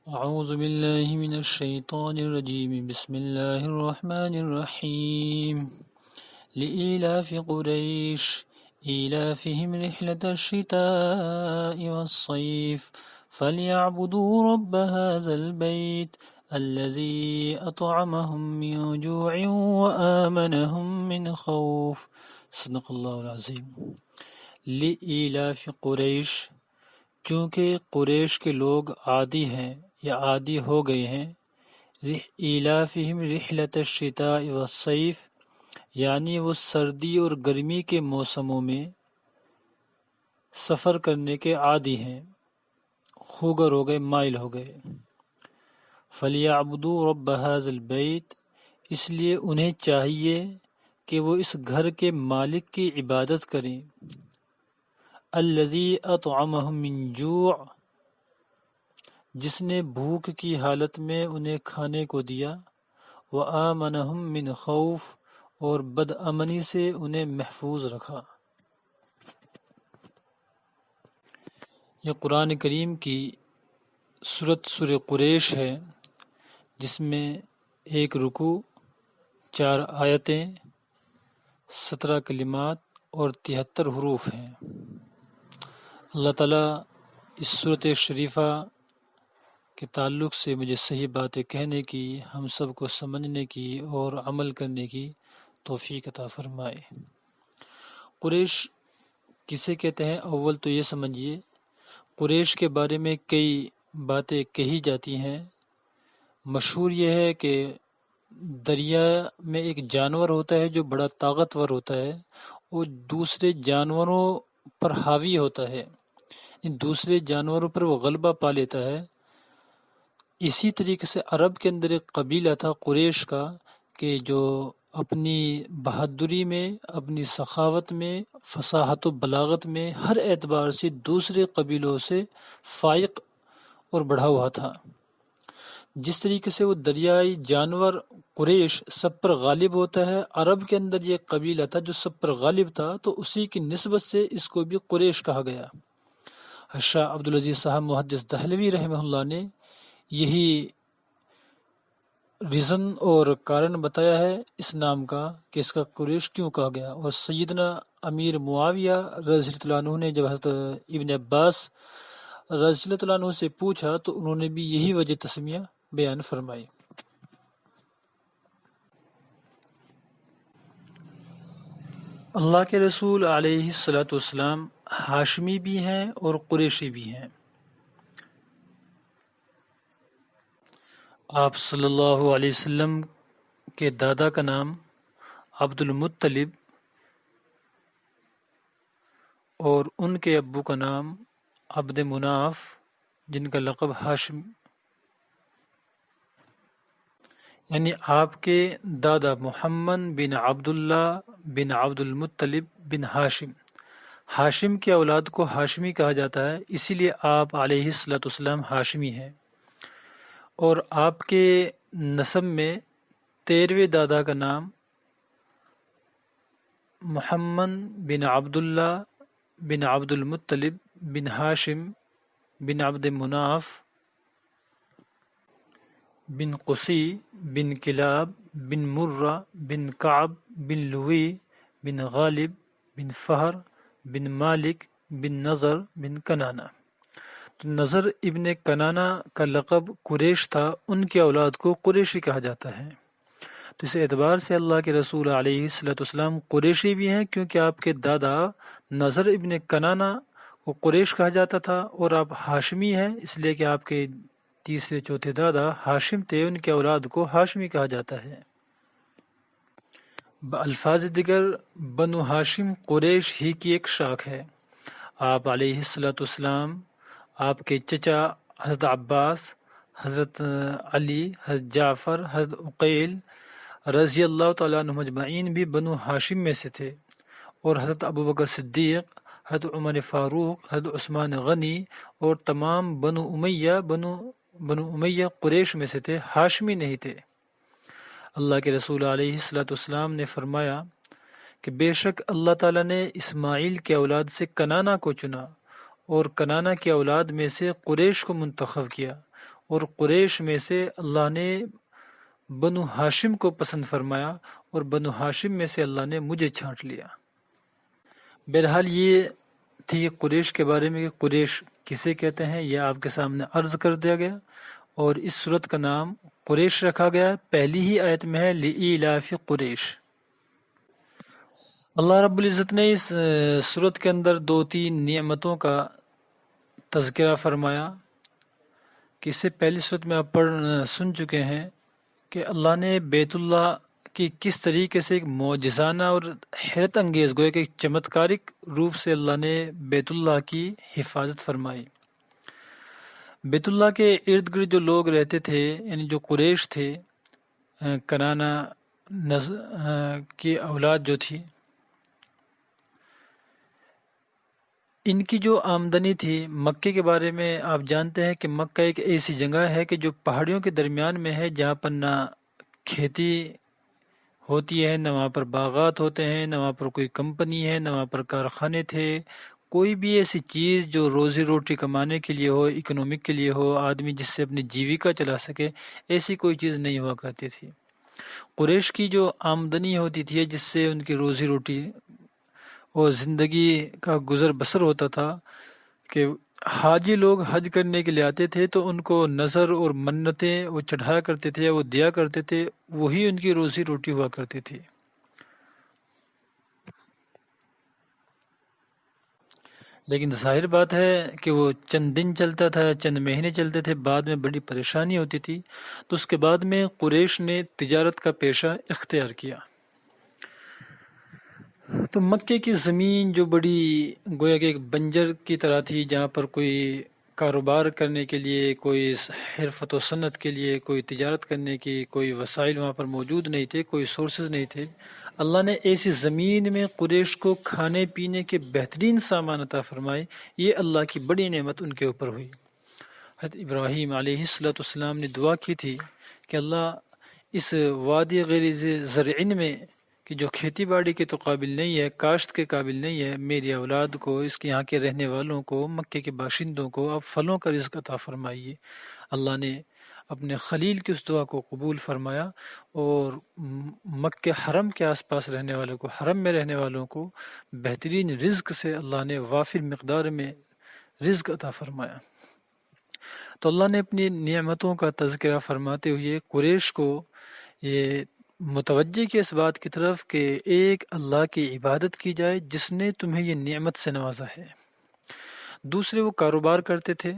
اعوذ باللہ من الشیطان الرجیم بسم اللہ الرحمن الرحیم لإیلاف قریش ایلافهم رحلة الشتاء والصیف فلیعبدوا رب هذا البیت الذی اطعمهم من جوع وآمنهم من خوف صدق اللہ العظیم۔ لإیلاف قریش، چونکہ قریش کے لوگ عادی ہیں یا عادی ہو گئے ہیں، ایلافہم رحلۃ الشتاء والصیف، یعنی وہ سردی اور گرمی کے موسموں میں سفر کرنے کے عادی ہیں، خوگر ہو گئے، مائل ہو گئے۔ فَلْيَعْبُدُوا رَبَّ هَذَا الْبَيْتِ، اس لیے انہیں چاہیے کہ وہ اس گھر کے مالک کی عبادت کریں، الذی اطعمہم من جوع، جس نے بھوک کی حالت میں انہیں کھانے کو دیا، وآمنہم من خوف، اور بد امنی سے انہیں محفوظ رکھا۔ یہ قرآن کریم کی سورہ قریش ہے، جس میں ایک رکوع، 4 آیتیں، 17 کلمات اور 73 حروف ہیں۔ اللہ تعالیٰ اس سورۃ شریفہ کے تعلق سے مجھے صحیح باتیں کہنے کی، ہم سب کو سمجھنے کی اور عمل کرنے کی توفیق عطا فرمائے۔ قریش کسے کہتے ہیں؟ اول تو یہ سمجھیے، قریش کے بارے میں کئی باتیں کہی جاتی ہیں۔ مشہور یہ ہے کہ دریا میں ایک جانور ہوتا ہے جو بڑا طاقتور ہوتا ہے، وہ دوسرے جانوروں پر حاوی ہوتا ہے، دوسرے جانوروں پر وہ غلبہ پا لیتا ہے۔ اسی طریقے سے عرب کے اندر ایک قبیلہ تھا قریش کا، کہ جو اپنی بہادری میں، اپنی سخاوت میں، فصاحت و بلاغت میں ہر اعتبار سے دوسرے قبیلوں سے فائق اور بڑھا ہوا تھا۔ جس طریقے سے وہ دریائی جانور قریش سب پر غالب ہوتا ہے، عرب کے اندر یہ قبیلہ تھا جو سب پر غالب تھا، تو اسی کی نسبت سے اس کو بھی قریش کہا گیا۔ شاہ عبدالعزیز صاحب محدث دہلوی رحمہ اللہ نے یہی ریزن اور کارن بتایا ہے اس نام کا، کہ اس کا قریش کیوں کہا گیا۔ اور سیدنا امیر معاویہ رضی اللہ عنہ نے جب حضرت ابن عباس رضی اللہ عنہ سے پوچھا تو انہوں نے بھی یہی وجہ تسمیہ بیان فرمائی۔ اللہ کے رسول علیہ الصلوۃ والسلام ہاشمی بھی ہیں اور قریشی بھی ہیں۔ آپ صلی اللہ علیہ وسلم کے دادا کا نام عبد المطلب اور ان کے ابو کا نام عبد مناف، جن کا لقب ہاشم، یعنی آپ کے دادا محمد بن عبداللہ بن عبد المطلب بن ہاشم۔ ہاشم کی اولاد کو ہاشمی کہا جاتا ہے، اسی لیے آپ علیہ الصلوۃ والسلام ہاشمی ہیں۔ اور آپ کے نسب میں 13ویں دادا کا نام محمد بن عبداللہ بن عبد المطلب بن ہاشم بن عبد مناف بن قصی بن کلاب بن مرہ بن کعب بن لوی بن غالب بن فہر بن مالک بن نضر بن کنانہ۔ تو نضر ابن کنانہ کا لقب قریش تھا، ان کی اولاد کو قریشی کہا جاتا ہے۔ تو اس اعتبار سے اللہ کے رسول علیہ الصلوۃ والسلام قریشی بھی ہیں، کیونکہ آپ کے دادا نضر ابن کنانہ کو قریش کہا جاتا تھا، اور آپ ہاشمی ہیں اس لیے کہ آپ کے تیسرے چوتھے دادا ہاشم تھے، ان کے اولاد کو ہاشمی کہا جاتا ہے۔ بالفاظ دیگر بنو ہاشم قریش ہی کی ایک شاخ ہے۔ آپ علیہ الصلوۃ والسلام، آپ کے چچا حضرت عباس، حضرت علی، حضرت جعفر، حضرت عقیل رضی اللہ تعالیٰ عنہ مجمعین بھی بنو ہاشم میں سے تھے، اور حضرت ابوبکر صدیق، حضرت عمر فاروق، حضرت عثمان غنی اور تمام بنو امیہ قریش میں سے تھے، ہاشمی نہیں تھے۔ اللہ کے رسول علیہ الصلوۃ والسلام نے فرمایا کہ بے شک اللہ تعالیٰ نے اسماعیل کے اولاد سے کنانہ کو چنا، اور کنانہ کی اولاد میں سے قریش کو منتخب کیا، اور قریش میں سے اللہ نے بنو ہاشم کو پسند فرمایا اور بنو ہاشم میں سے اللہ نے مجھے چھانٹ لیا۔ بہرحال یہ تھی قریش کے بارے میں کہ قریش کسے کہتے ہیں، یہ آپ کے سامنے عرض کر دیا گیا، اور اس سورت کا نام قریش رکھا گیا۔ پہلی ہی آیت میں ہے لإیلاف قریش۔ اللہ رب العزت نے اس سورت کے اندر 2-3 نعمتوں کا تذکرہ فرمایا کہ اس سے پہلی صورت میں آپ سن چکے ہیں کہ اللہ نے بیت اللہ کی کس طریقے سے ایک معجزانہ اور حیرت انگیز گویا کہ ایک چمتکارک روپ سے اللہ نے بیت اللہ کی حفاظت فرمائی۔ بیت اللہ کے ارد گرد جو لوگ رہتے تھے، یعنی جو قریش تھے، کنانہ کی اولاد جو تھی، ان کی جو آمدنی تھی، مکے کے بارے میں آپ جانتے ہیں کہ مکہ ایک ایسی جگہ ہے کہ جو پہاڑیوں کے درمیان میں ہے، جہاں پر نہ کھیتی ہوتی ہے، نہ وہاں پر باغات ہوتے ہیں، نہ وہاں پر کوئی کمپنی ہے، نہ وہاں پر کارخانے تھے۔ کوئی بھی ایسی چیز جو روزی روٹی کمانے کے لیے ہو، اکنومک کے لیے ہو، آدمی جس سے اپنی جیویکا چلا سکے، ایسی کوئی چیز نہیں ہوا کرتی تھی۔ قریش کی جو آمدنی ہوتی تھی جس سے ان کی روزی روٹی اور زندگی کا گزر بسر ہوتا تھا، کہ حاجی لوگ حج کرنے کے لیے آتے تھے تو ان کو نظر اور منتیں وہ چڑھایا کرتے تھے، وہ دیا کرتے تھے، وہی ان کی روزی روٹی ہوا کرتی تھی۔ لیکن ظاہر بات ہے کہ وہ چند دن چلتا تھا، چند مہینے چلتے تھے، بعد میں بڑی پریشانی ہوتی تھی۔ تو اس کے بعد میں قریش نے تجارت کا پیشہ اختیار کیا۔ تو مکے کی زمین جو بڑی گویا کہ ایک بنجر کی طرح تھی، جہاں پر کوئی کاروبار کرنے کے لیے، کوئی حرفت و صنعت کے لیے، کوئی تجارت کرنے کی کوئی وسائل وہاں پر موجود نہیں تھے، کوئی سورسز نہیں تھے۔ اللہ نے ایسی زمین میں قریش کو کھانے پینے کے بہترین سامان عطا فرمائے۔ یہ اللہ کی بڑی نعمت ان کے اوپر ہوئی۔ حضرت ابراہیم علیہ السلام نے دعا کی تھی کہ اللہ اس وادی غیر ذی زرعین میں کہ جو کھیتی باڑی کے تو قابل نہیں ہے، کاشت کے قابل نہیں ہے، میری اولاد کو، اس کے یہاں کے رہنے والوں کو، مکے کے باشندوں کو آپ پھلوں کا رزق عطا فرمائیے۔ اللہ نے اپنے خلیل کی اس دعا کو قبول فرمایا اور مکہ حرم کے آس پاس رہنے والوں کو، حرم میں رہنے والوں کو بہترین رزق سے اللہ نے وافر مقدار میں رزق عطا فرمایا۔ تو اللہ نے اپنی نعمتوں کا تذکرہ فرماتے ہوئے قریش کو یہ متوجہ کی اس بات کی طرف کہ ایک اللہ کی عبادت کی جائے جس نے تمہیں یہ نعمت سے نوازا ہے۔ دوسرے وہ کاروبار کرتے تھے،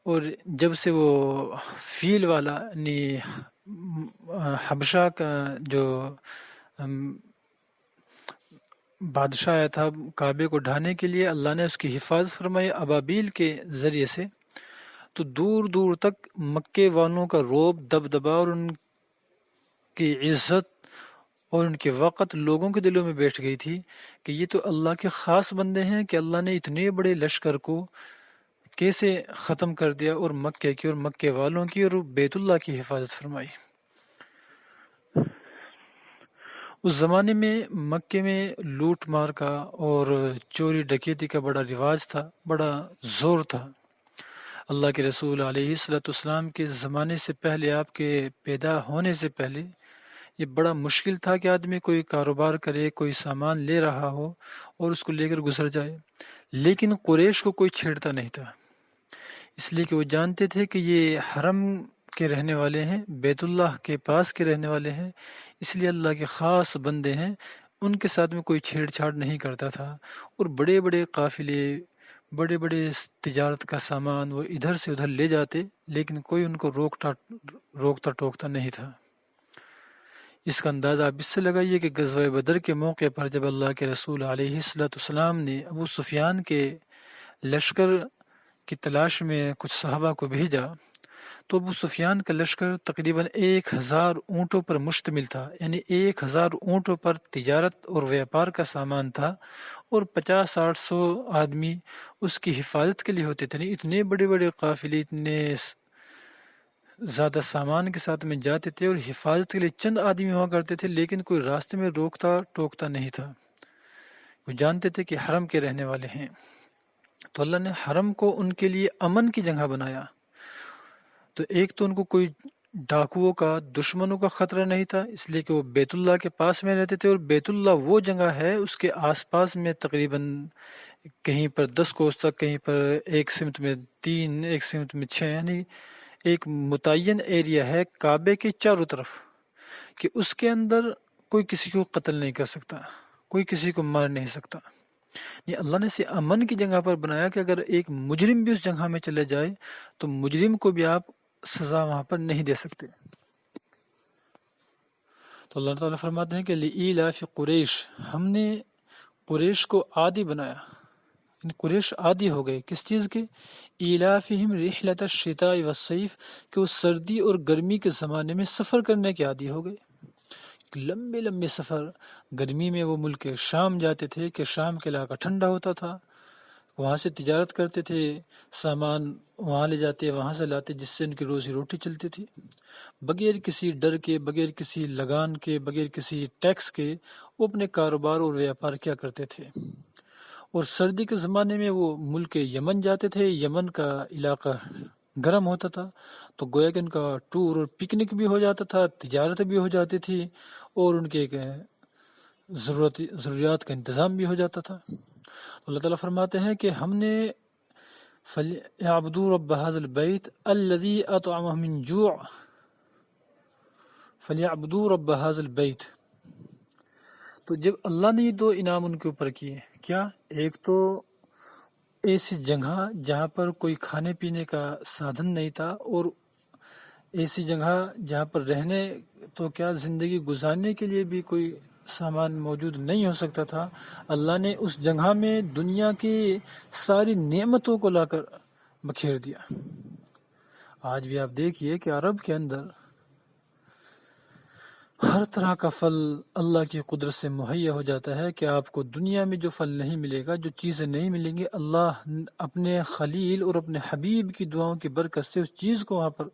اور جب سے وہ فیل والا یعنی حبشہ کا جو بادشاہ آیا تھا کعبے کو ڈھانے کے لیے، اللہ نے اس کی حفاظت فرمائی ابابیل کے ذریعے سے، تو دور دور تک مکے والوں کا روب دبدبا اور ان کی عزت اور ان کے وقت لوگوں کے دلوں میں بیٹھ گئی تھی کہ یہ تو اللہ کے خاص بندے ہیں، کہ اللہ نے اتنے بڑے لشکر کو کیسے ختم کر دیا، اور مکے کی اور مکے والوں کی اور بیت اللہ کی حفاظت فرمائی۔ اس زمانے میں مکے میں لوٹ مار کا اور چوری ڈکیتی کا بڑا رواج تھا، بڑا زور تھا۔ اللہ کے رسول علیہ السلام کے زمانے سے پہلے، آپ کے پیدا ہونے سے پہلے، یہ بڑا مشکل تھا کہ آدمی کوئی کاروبار کرے، کوئی سامان لے رہا ہو اور اس کو لے کر گزر جائے۔ لیکن قریش کو کوئی چھیڑتا نہیں تھا، اس لیے کہ وہ جانتے تھے کہ یہ حرم کے رہنے والے ہیں، بیت اللہ کے پاس کے رہنے والے ہیں، اس لیے اللہ کے خاص بندے ہیں، ان کے ساتھ میں کوئی چھیڑ چھاڑ نہیں کرتا تھا۔ اور بڑے بڑے قافلے، بڑے بڑے تجارت کا سامان وہ ادھر سے ادھر لے جاتے، لیکن کوئی ان کو روکتا ٹوکتا نہیں تھا۔ اس کا اندازہ آپ اس سے لگائیے کہ غزوہ بدر کے موقع پر جب اللہ کے رسول علیہ السلام نے ابو سفیان کے لشکر کی تلاش میں کچھ صحابہ کو بھیجا، تو ابو سفیان کا لشکر تقریباً 1000 اونٹوں پر مشتمل تھا، یعنی 1000 اونٹوں پر تجارت اور ویاپار کا سامان تھا، اور 50-800 آدمی اس کی حفاظت کے لیے ہوتے تھے۔ اتنے بڑے بڑے قافلے، اتنے زیادہ سامان کے ساتھ میں جاتے تھے، اور حفاظت کے لیے چند آدمی ہوا کرتے تھے، لیکن کوئی راستے میں روکتا ٹوکتا نہیں تھا۔ وہ جانتے تھے کہ حرم کے رہنے والے ہیں، تو اللہ نے حرم کو ان کے لیے امن کی جگہ بنایا۔ تو ایک تو ان کو کوئی ڈاکوؤں کا، دشمنوں کا خطرہ نہیں تھا، اس لیے کہ وہ بیت اللہ کے پاس میں رہتے تھے، اور بیت اللہ وہ جگہ ہے اس کے آس پاس میں تقریباً کہیں پر 10 کوس تک، کہیں پر ایک سمت میں 3، ایک سمت میں 6، یعنی ایک متعین ایریا ہے کعبے کے چاروں طرف کہ اس کے اندر کوئی کسی کو قتل نہیں کر سکتا، کوئی کسی کو مار نہیں سکتا۔ یہ اللہ نے اسے امن کی جگہ پر بنایا کہ اگر ایک مجرم بھی اس جگہ میں چلے جائے تو مجرم کو بھی آپ سزا وہاں پر نہیں دے سکتے۔ تو اللہ تعالیٰ فرماتے ہیں کہ لِإِيلَافِ قریش، ہم نے قریش کو عادی بنایا، یعنی قریش عادی ہو گئے کس چیز کے؟ ایلافہم رحلۃ الشتاء والصیف، کہ وہ سردی اور گرمی کے زمانے میں سفر کرنے کے عادی ہو گئے، لمبے لمبے سفر۔ گرمی میں وہ ملک شام جاتے تھے کہ شام کے علاقہ ٹھنڈا ہوتا تھا، وہاں سے تجارت کرتے تھے، سامان وہاں لے جاتے، وہاں سے لاتے، جس سے ان کی روزی روٹی چلتی تھی، بغیر کسی ڈر کے، بغیر کسی لگان کے، بغیر کسی ٹیکس کے وہ اپنے کاروبار اور ویاپار کیا کرتے تھے۔ اور سردی کے زمانے میں وہ ملک یمن جاتے تھے، یمن کا علاقہ گرم ہوتا تھا، تو گویا کہ ان کا ٹور اور پکنک بھی ہو جاتا تھا، تجارت بھی ہو جاتی تھی، اور ان کے ضروریات کا انتظام بھی ہو جاتا تھا۔ اللہ تعالیٰ فرماتے ہیں کہ ہم نے فَلْيَعْبُدُوا رَبَّ هَذَا الْبَيْتِ الَّذِي أَطْعَمَهُم مِّن جُوعٍ، فَلْيَعْبُدُوا رَبَّ هَذَا الْبَيْتِ۔ تو جب اللہ نے یہ دو انعام ان کے اوپر کیے، کیا؟ ایک تو ایسی جگہ جہاں پر کوئی کھانے پینے کا سادھن نہیں تھا، اور ایسی جگہ جہاں پر رہنے تو کیا زندگی گزارنے کے لیے بھی کوئی سامان موجود نہیں ہو سکتا تھا، اللہ نے اس جگہ میں دنیا کی ساری نعمتوں کو لا کر بکھیر دیا۔ آج بھی آپ دیکھیے کہ عرب کے اندر ہر طرح کا پھل اللہ کی قدرت سے مہیا ہو جاتا ہے کہ آپ کو دنیا میں جو پھل نہیں ملے گا، جو چیزیں نہیں ملیں گی، اللہ اپنے خلیل اور اپنے حبیب کی دعاؤں کی برکت سے اس چیز کو وہاں پر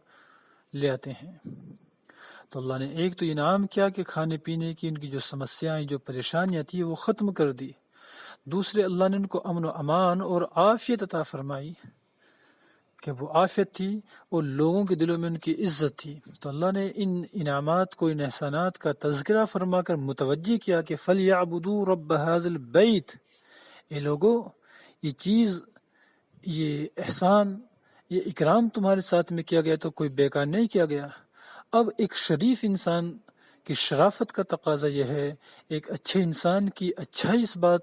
لے آتے ہیں۔ تو اللہ نے ایک تو انعام کیا کہ کھانے پینے کی ان کی جو سمسیایں، جو پریشانیاں تھیں وہ ختم کر دی۔ دوسرے اللہ نے ان کو امن و امان اور عافیت عطا فرمائی کہ وہ عافیت تھی اور لوگوں کے دلوں میں ان کی عزت تھی۔ تو اللہ نے ان انعامات کو، ان احسانات کا تذکرہ فرما کر متوجہ کیا کہ فَلْيَعْبُدُوا رَبَّ هَذَا الْبَيْتِ، اے لوگو یہ چیز، یہ احسان، یہ اکرام تمہارے ساتھ میں کیا گیا تو کوئی بیکار نہیں کیا گیا۔ اب ایک شریف انسان کی شرافت کا تقاضا یہ ہے، ایک اچھے انسان کی اچھائی اس بات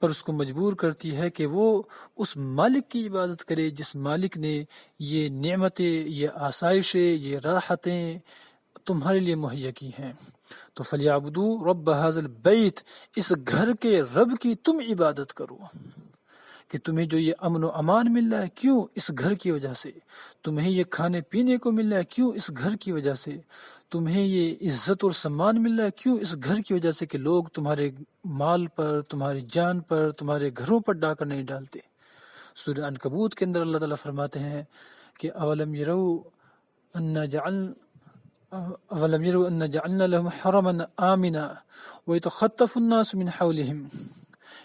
پر اس کو مجبور کرتی ہے کہ وہ اس مالک کی عبادت کرے جس مالک نے یہ نعمتیں، یہ آسائشیں، یہ راحتیں تمہارے لیے مہیا کی ہیں۔ تو فَلْيَعْبُدُوا رَبَّ هَذَا الْبَيْتِ، اس گھر کے رب کی تم عبادت کرو۔ کہ تمہیں جو یہ امن و امان مل رہا ہے، کیوں؟ اس گھر کی وجہ سے۔ تمہیں یہ کھانے پینے کو مل رہا ہے، کیوں؟ اس گھر کی وجہ سے۔ تمہیں یہ عزت اور سمان مل رہا ہے، کیوں؟ اس گھر کی وجہ سے کہ لوگ تمہارے مال پر، تمہاری جان پر، تمہارے گھروں پر ڈاکہ نہیں ڈالتے۔ سورہ عنکبوت کے اندر اللہ تعالیٰ فرماتے ہیں کہ اولم یروا ان جعلنا لهم حرما آمنا ويتخطف الناس من حولهم،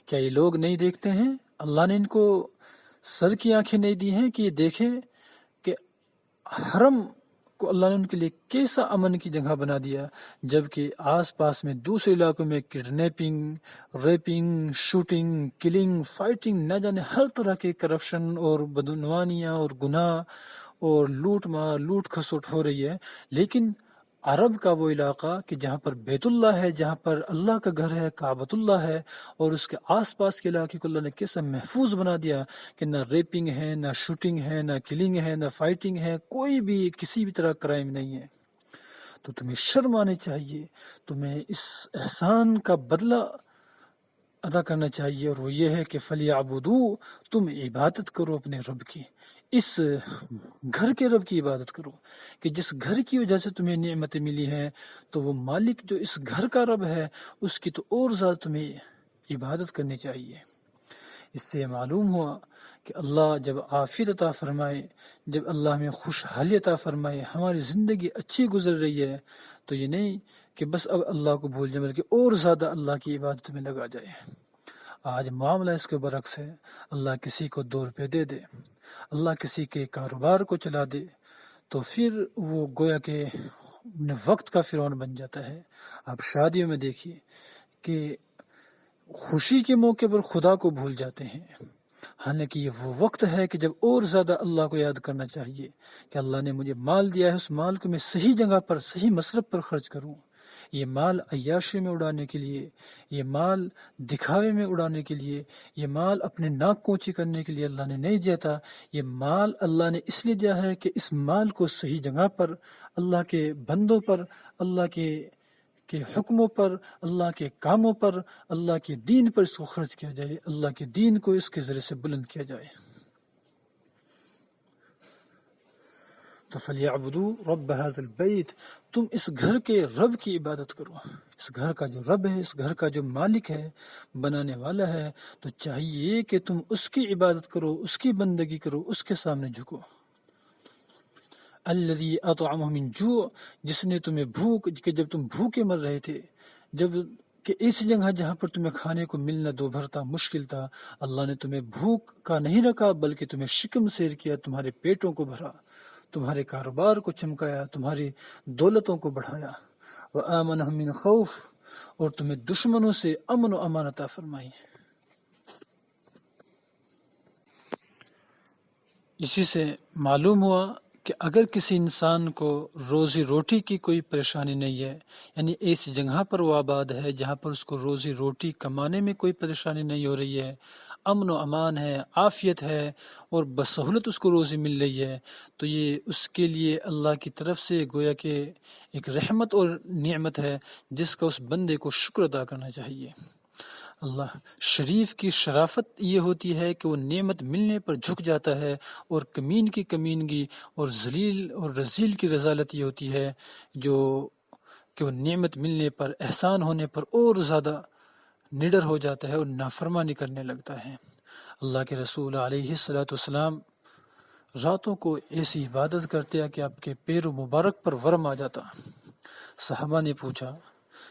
کیا یہ لوگ نہیں دیکھتے ہیں؟ اللہ نے ان کو سر کی آنکھیں نہیں دی ہیں کہ یہ دیکھیں کہ حرم کو اللہ نے ان کے لیے کیسا امن کی جگہ بنا دیا، جبکہ آس پاس میں دوسرے علاقوں میں kidnapping, raping, shooting, killing, fighting, نہ جانے ہر طرح کے کرپشن اور بدعنوانیاں اور گناہ اور لوٹ کھسوٹ ہو رہی ہے۔ لیکن عرب کا وہ علاقہ کہ جہاں پر بیت اللہ ہے، جہاں پر اللہ کا گھر ہے، کعبۃ اللہ ہے، اور اس کے آس پاس کے علاقے کو اللہ نے کیسا محفوظ بنا دیا کہ نہ ریپنگ ہے، نہ شوٹنگ ہے، نہ کلنگ ہے، نہ فائٹنگ ہے، کوئی بھی کسی بھی طرح کرائم نہیں ہے۔ تو تمہیں شرم آنی چاہیے، تمہیں اس احسان کا بدلہ ادا کرنا چاہیے، اور وہ یہ ہے کہ فَلْيَعْبُدُوا، تم عبادت کرو اپنے رب کی، اس گھر کے رب کی عبادت کرو کہ جس گھر کی وجہ سے تمہیں نعمتیں ملی ہیں، تو وہ مالک جو اس گھر کا رب ہے اس کی تو اور زیادہ تمہیں عبادت کرنی چاہیے۔ اس سے معلوم ہوا کہ اللہ جب عافیت عطا فرمائے، جب اللہ ہمیں خوشحالی عطا فرمائے، ہماری زندگی اچھی گزر رہی ہے، تو یہ نہیں کہ بس اب اللہ کو بھول جائے بلکہ اور زیادہ اللہ کی عبادت میں لگا جائے۔ آج معاملہ اس کے برعکس ہے، اللہ کسی کو 2 روپے دے دے، اللہ کسی کے کاروبار کو چلا دے تو پھر وہ گویا کہ وقت کا فرعون بن جاتا ہے۔ آپ شادیوں میں دیکھیے کہ خوشی کے موقع پر خدا کو بھول جاتے ہیں، حالانکہ یہ وہ وقت ہے کہ جب اور زیادہ اللہ کو یاد کرنا چاہیے کہ اللہ نے مجھے مال دیا ہے، اس مال کو میں صحیح جگہ پر صحیح مصرف پر خرچ کروں۔ یہ مال عیاشی میں اڑانے کے لیے، یہ مال دکھاوے میں اڑانے کے لیے، یہ مال اپنے ناک کوچی کرنے کے لیے اللہ نے نہیں دیا تھا۔ یہ مال اللہ نے اس لیے دیا ہے کہ اس مال کو صحیح جگہ پر، اللہ کے بندوں پر، اللہ کے حکموں پر، اللہ کے کاموں پر، اللہ کے دین پر اس کو خرچ کیا جائے، اللہ کے دین کو اس کے ذریعے سے بلند کیا جائے۔ تو فَلْيَعْبُدُوا رَبَّ هَذَا الْبَيْتِ، تم اس گھر کے رب کی عبادت کرو۔ اس گھر کا جو رب ہے، اس گھر کا جو مالک ہے، بنانے والا ہے، تو چاہیے کہ تم اس کی عبادت کرو، اس کی بندگی کرو، اس کے سامنے جھکو۔ الذی اطعمهم من جوع، جس نے تمہیں بھوک، کہ جب تم بھوکے مر رہے تھے، جب کہ ایسی جگہ جہاں پر تمہیں کھانے کو ملنا دو بھرتا مشکل تھا، اللہ نے تمہیں بھوک کا نہیں رکھا بلکہ تمہیں شکم سیر کیا، تمہارے پیٹوں کو بھرا، تمہارے کاروبار کو چمکایا، تمہاری دولتوں کو بڑھایا۔ وآمنهم من خوف، اور تمہیں دشمنوں سے امن و امان عطا فرمائی۔ اسی سے معلوم ہوا کہ اگر کسی انسان کو روزی روٹی کی کوئی پریشانی نہیں ہے، یعنی ایسی جگہ پر وہ آباد ہے جہاں پر اس کو روزی روٹی کمانے میں کوئی پریشانی نہیں ہو رہی ہے، امن و امان ہے، عافیت ہے، اور بسہولت اس کو روزی مل رہی ہے، تو یہ اس کے لیے اللہ کی طرف سے گویا کہ ایک رحمت اور نعمت ہے جس کا اس بندے کو شکر ادا کرنا چاہیے۔ اللہ شریف کی شرافت یہ ہوتی ہے کہ وہ نعمت ملنے پر جھک جاتا ہے، اور کمین کی کمینگی اور ذلیل اور رذیل کی رذالت یہ ہوتی ہے کہ وہ نعمت ملنے پر، احسان ہونے پر اور زیادہ نڈر ہو جاتا ہے اور نافرمانی کرنے لگتا ہے۔ اللہ کے رسول علیہ السلام راتوں کو ایسی عبادت کرتے ہیں کہ آپ کے پیر مبارک پر ورم آ جاتا۔ صحابہ نے پوچھا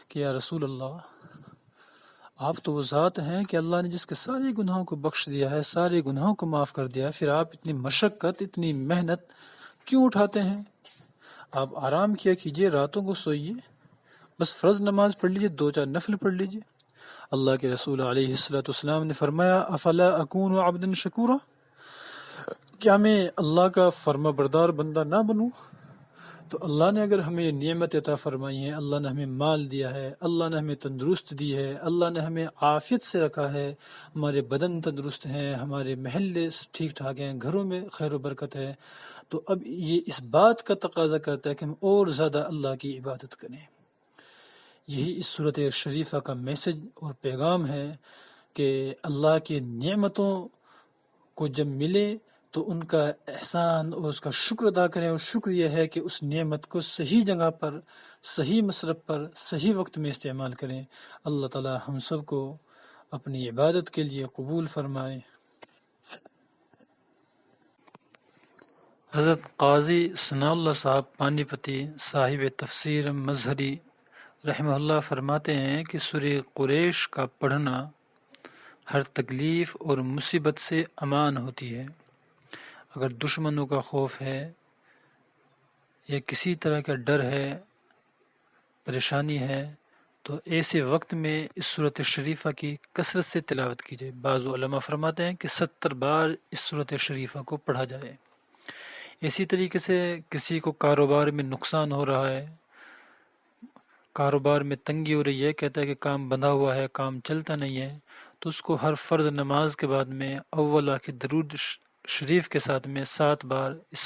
کہ یا رسول اللہ، آپ تو وہ ذات ہیں کہ اللہ نے جس کے سارے گناہوں کو بخش دیا ہے، سارے گناہوں کو معاف کر دیا ہے، پھر آپ اتنی مشقت، اتنی محنت کیوں اٹھاتے ہیں؟ آپ آرام کیا کیجئے، راتوں کو سوئیے، بس فرض نماز پڑھ لیجئے، 2-4 نفل پڑھ لیجئے۔ اللہ کے رسول علیہ السلام نے فرمایا افلا اکون عبدا شکورا، کیا میں اللہ کا فرما بردار بندہ نہ بنوں؟ تو اللہ نے اگر ہمیں نعمت عطا فرمائی ہے، اللہ نے ہمیں مال دیا ہے، اللہ نے ہمیں تندرست دی ہے، اللہ نے ہمیں عافیت سے رکھا ہے، ہمارے بدن تندرست ہیں، ہمارے محلے ٹھیک ٹھاک ہیں، گھروں میں خیر و برکت ہے، تو اب یہ اس بات کا تقاضا کرتا ہے کہ ہم اور زیادہ اللہ کی عبادت کریں۔ یہی اس صورت شریفہ کا میسج اور پیغام ہے کہ اللہ کی نعمتوں کو جب ملے تو ان کا احسان اور اس کا شکر ادا کریں، اور شکر یہ ہے کہ اس نعمت کو صحیح جگہ پر، صحیح مصرف پر، صحیح وقت میں استعمال کریں۔ اللہ تعالی ہم سب کو اپنی عبادت کے لیے قبول فرمائے۔ حضرت قاضی ثناء اللہ صاحب پانی پتی صاحب تفسیر مظہری رحمہ اللہ فرماتے ہیں کہ سورہ قریش کا پڑھنا ہر تکلیف اور مصیبت سے امان ہوتی ہے۔ اگر دشمنوں کا خوف ہے یا کسی طرح کا ڈر ہے، پریشانی ہے، تو ایسے وقت میں اس صورت شریفہ کی کثرت سے تلاوت کی جائے۔ بعض علماء فرماتے ہیں کہ 70 بار اس صورت شریفہ کو پڑھا جائے۔ اسی طریقے سے کسی کو کاروبار میں نقصان ہو رہا ہے، کاروبار میں تنگی ہو رہی ہے، کہتا ہے کہ کام بندھا ہوا ہے، کام چلتا نہیں ہے، تو اس کو ہر فرض نماز کے بعد میں اول آخر درود شریف کے ساتھ میں 7 بار اس